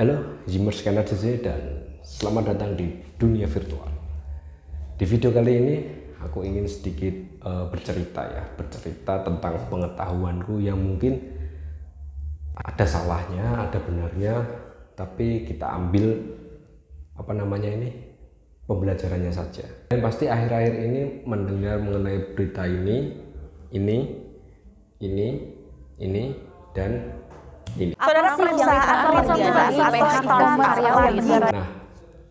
Halo, Zimmer Scanner DC dan selamat datang di dunia virtual. Di video kali ini aku ingin sedikit bercerita tentang pengetahuanku yang mungkin ada salahnya, ada benarnya, tapi kita ambil pembelajarannya saja. Dan pasti akhir-akhir ini mendengar mengenai berita ini, dan ini. Nah,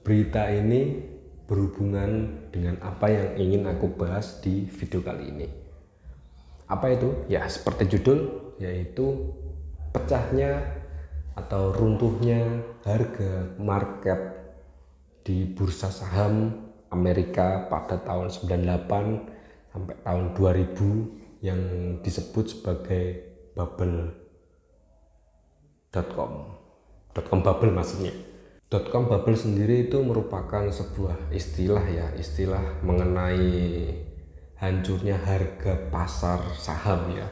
berita ini berhubungan dengan apa yang ingin aku bahas di video kali ini. Apa itu? Ya, seperti judul, yaitu pecahnya atau runtuhnya harga market di bursa saham Amerika pada tahun 98 sampai tahun 2000 yang disebut sebagai bubble. .com bubble maksudnya. .com bubble sendiri itu merupakan sebuah istilah mengenai hancurnya harga pasar saham ya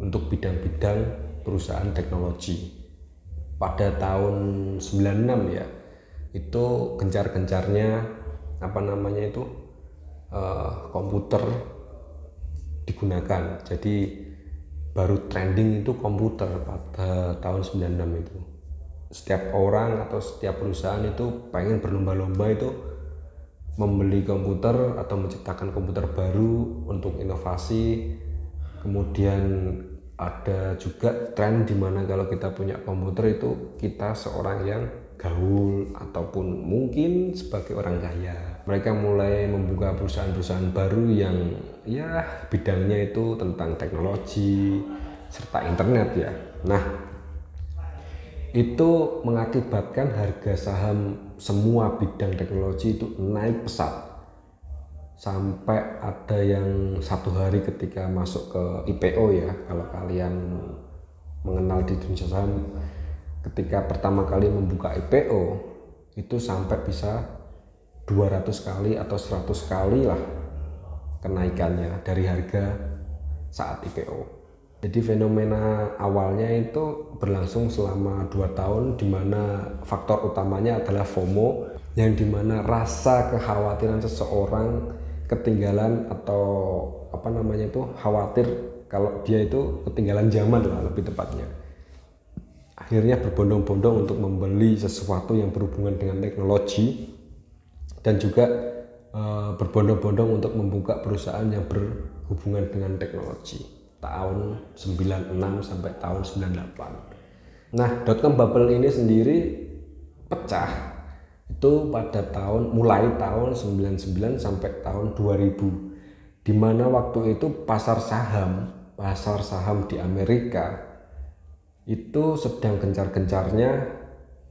untuk bidang-bidang perusahaan teknologi. Pada tahun 96 ya, itu gencar-gencarnya komputer digunakan. Jadi baru trending itu komputer pada tahun 96 itu. Setiap orang atau setiap perusahaan itu pengen berlomba-lomba itu membeli komputer atau menciptakan komputer baru untuk inovasi. Kemudian ada juga tren dimana kalau kita punya komputer itu kita seorang yang gaul ataupun mungkin sebagai orang kaya. Mereka mulai membuka perusahaan-perusahaan baru yang ya bidangnya itu tentang teknologi serta internet ya. Nah, itu mengakibatkan harga saham semua bidang teknologi itu naik pesat. Sampai ada yang satu hari ketika masuk ke IPO ya, kalau kalian mengenal di dunia saham, ketika pertama kali membuka IPO itu sampai bisa 200 kali atau 100 kali lah kenaikannya dari harga saat IPO. Jadi fenomena awalnya itu berlangsung selama 2 tahun, di mana faktor utamanya adalah FOMO, yang dimana rasa kekhawatiran seseorang ketinggalan atau khawatir kalau dia itu ketinggalan zaman lah lebih tepatnya. Akhirnya berbondong-bondong untuk membeli sesuatu yang berhubungan dengan teknologi dan juga berbondong-bondong untuk membuka perusahaan yang berhubungan dengan teknologi tahun 96 sampai tahun 98. Nah, .com bubble ini sendiri pecah itu pada mulai tahun 99 sampai tahun 2000, di mana waktu itu pasar saham di Amerika itu sedang gencar-gencarnya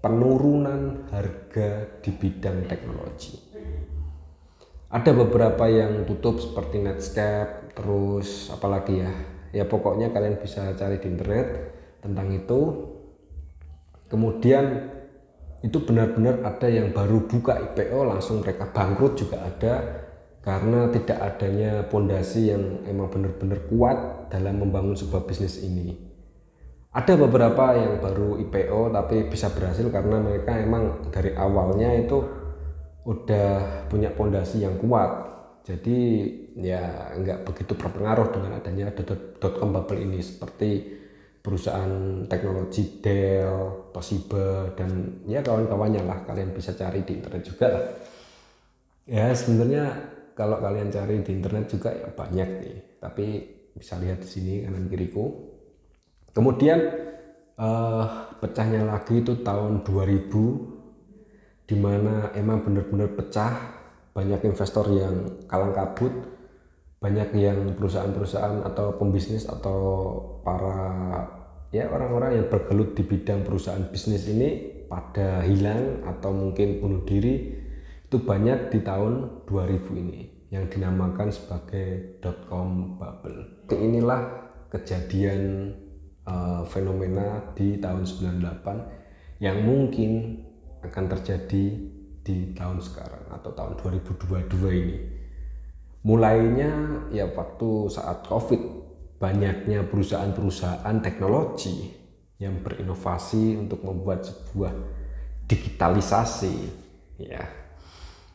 penurunan harga di bidang teknologi. Ada beberapa yang tutup seperti Netscape, terus apalagi ya pokoknya kalian bisa cari di internet tentang itu. Kemudian itu benar-benar ada yang baru buka IPO langsung mereka bangkrut juga ada, karena tidak adanya pondasi yang emang benar-benar kuat dalam membangun sebuah bisnis ini. Ada beberapa yang baru IPO tapi bisa berhasil karena mereka emang dari awalnya itu udah punya pondasi yang kuat. Jadi ya nggak begitu berpengaruh dengan adanya .com bubble ini, seperti perusahaan teknologi Dell, Toshiba, dan ya kawan-kawannya lah. Kalian bisa cari di internet juga lah. Ya sebenarnya kalau kalian cari di internet juga ya banyak nih, tapi bisa lihat di sini kanan kiriku. Kemudian pecahnya lagi itu tahun 2000, dimana emang benar-benar pecah, banyak investor yang kalang kabut, banyak yang perusahaan-perusahaan atau pembisnis atau orang-orang yang bergelut di bidang perusahaan bisnis ini pada hilang atau mungkin bunuh diri. Itu banyak di tahun 2000 ini yang dinamakan sebagai .com bubble. Inilah kejadian fenomena di tahun 98 yang mungkin akan terjadi di tahun sekarang atau tahun 2022 ini. Mulainya ya waktu saat COVID, banyaknya perusahaan-perusahaan teknologi yang berinovasi untuk membuat sebuah digitalisasi, ya.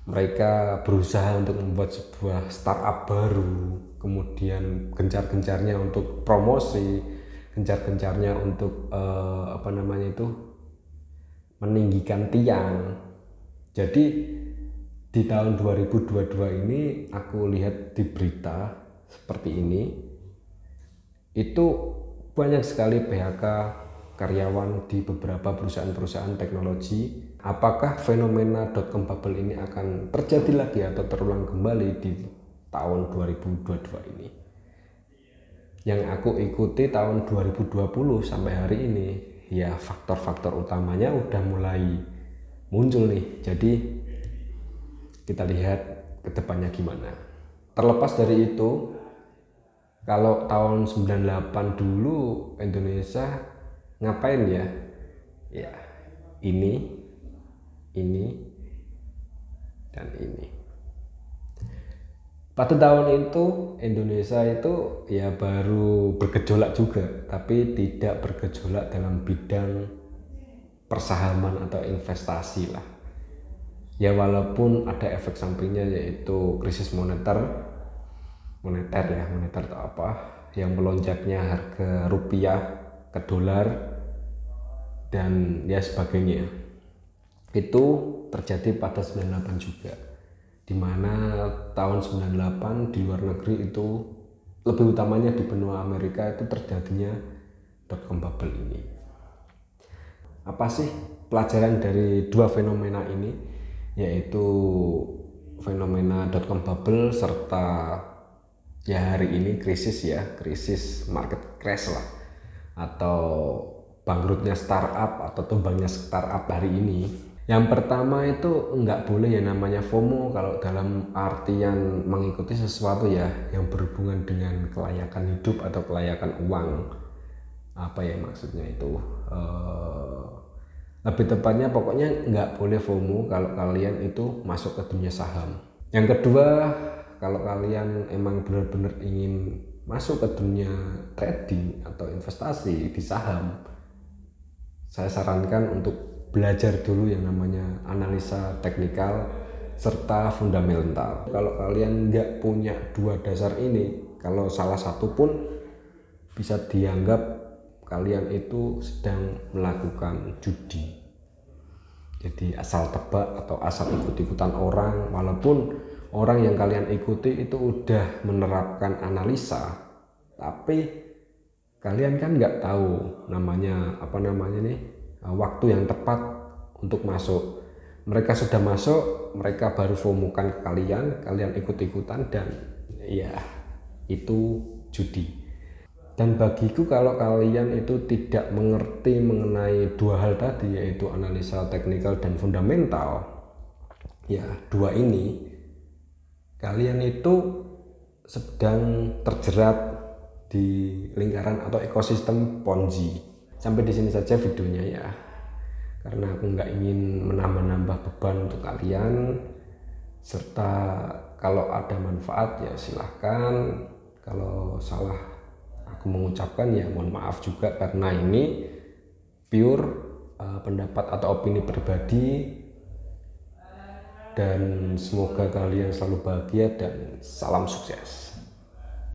Mereka berusaha untuk membuat sebuah startup baru, kemudian gencar-gencarnya untuk promosi, gencar-gencarnya untuk meninggikan tiang. Jadi di tahun 2022 ini aku lihat di berita seperti ini, itu banyak sekali PHK karyawan di beberapa perusahaan-perusahaan teknologi. Apakah fenomena .com bubble ini akan terjadi lagi atau terulang kembali di tahun 2022 ini? Yang aku ikuti tahun 2020 sampai hari ini, ya faktor-faktor utamanya udah mulai muncul nih. Jadi kita lihat ke depannya gimana. Terlepas dari itu, kalau tahun 98 dulu Indonesia ngapain ya? Ya, ini, dan ini. Pada tahun itu Indonesia itu ya baru bergejolak juga, tapi tidak bergejolak dalam bidang persahaman atau investasi lah. Ya walaupun ada efek sampingnya, yaitu krisis moneter atau apa, yang melonjaknya harga rupiah ke dolar dan ya sebagainya. Itu terjadi pada 98 juga, dimana tahun 98 di luar negeri itu, lebih utamanya di benua Amerika, itu terjadinya .com bubble ini. Apa sih pelajaran dari dua fenomena ini, yaitu fenomena .com bubble serta ya hari ini krisis market crash lah, atau bangkrutnya startup atau tumbangnya startup hari ini. Yang pertama itu nggak boleh ya namanya FOMO kalau dalam artian mengikuti sesuatu ya yang berhubungan dengan kelayakan hidup atau kelayakan uang. Apa ya maksudnya itu? Lebih tepatnya pokoknya nggak boleh FOMO kalau kalian itu masuk ke dunia saham. Yang kedua, kalau kalian emang benar-benar ingin masuk ke dunia trading atau investasi di saham, saya sarankan untuk belajar dulu yang namanya analisa teknikal serta fundamental. Kalau kalian nggak punya dua dasar ini, kalau salah satu pun bisa dianggap kalian itu sedang melakukan judi. Jadi asal tebak atau asal ikut-ikutan orang, walaupun orang yang kalian ikuti itu udah menerapkan analisa, tapi kalian kan nggak tahu waktu yang tepat untuk masuk. Mereka sudah masuk, mereka baru FOMO-kan ke kalian ikut-ikutan, dan ya itu judi. Dan bagiku kalau kalian itu tidak mengerti mengenai dua hal tadi, yaitu analisa teknikal dan fundamental, ya dua ini, kalian itu sedang terjerat di lingkaran atau ekosistem Ponzi. Sampai di sini saja videonya ya, karena aku nggak ingin menambah-nambah beban untuk kalian, serta kalau ada manfaat ya silahkan, kalau salah aku mengucapkan ya mohon maaf juga, karena ini pure pendapat atau opini pribadi. Dan semoga kalian selalu bahagia dan salam sukses.